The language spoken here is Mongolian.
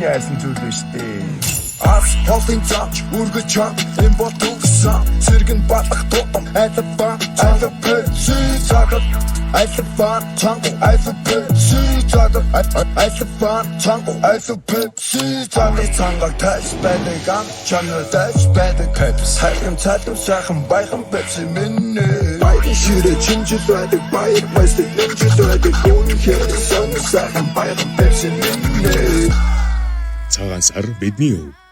Миний айсан зүйл биш дээ. Асфалтын цааш үргэж чам энэ ботулсан цэргэн батах тутам айлбан цаатав айлбан чанго айлбан цаатав тас байдаг ам чанга тас байдаг капс хайм цаатав сайхан байхан пепси минь байди ширэ чинжил байдаг баяр баястай чинжил байдаг гүн хэр сан сайхан байхан пепси минь Цагаан сар бидний өв.